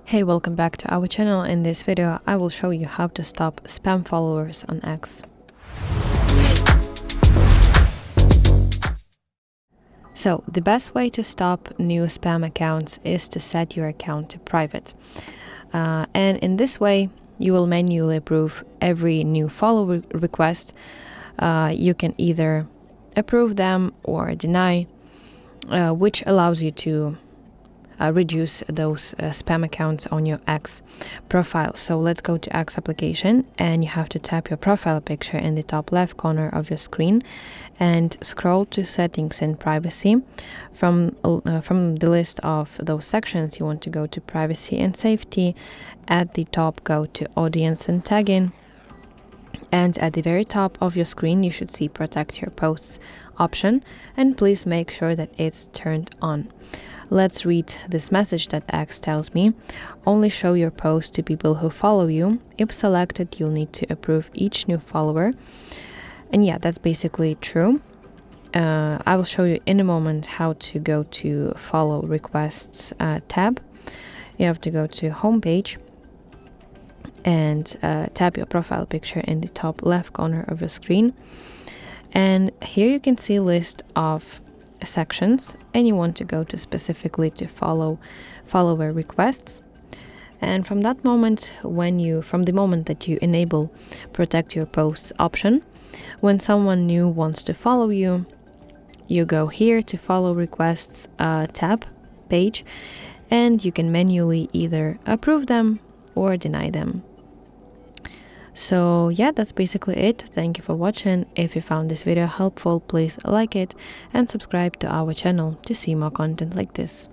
Hey, welcome back to our channel. In this video, I will show you how to stop spam followers on X. So, the best way to stop new spam accounts is to set your account to private. And in this way, you will manually approve every new follow request. You can either approve them or deny, which allows you to reduce those spam accounts on your X profile. So let's go to X application, and you have to tap your profile picture in the top left corner of your screen and scroll to settings and privacy. From the list of those sections, you want to go to privacy and safety. At the top, go to audience and tagging. And at the very top of your screen, you should see protect your posts option, and please make sure that it's turned on. Let's read this message that X tells me. Only show your post to people who follow you. If selected, you'll need to approve each new follower. And yeah, that's basically true. I will show you in a moment how to go to follow requests tab. You have to go to homepage and tap your profile picture in the top left corner of your screen. And here you can see a list of sections, and you want to go to specifically to follower requests. And from that moment, from the moment that you enable protect your posts option, when someone new wants to follow you, you go here to follow requests tab page, and you can manually either approve them or deny them. So yeah, that's basically it. Thank you for watching. If you found this video helpful, please like it and subscribe to our channel to see more content like this.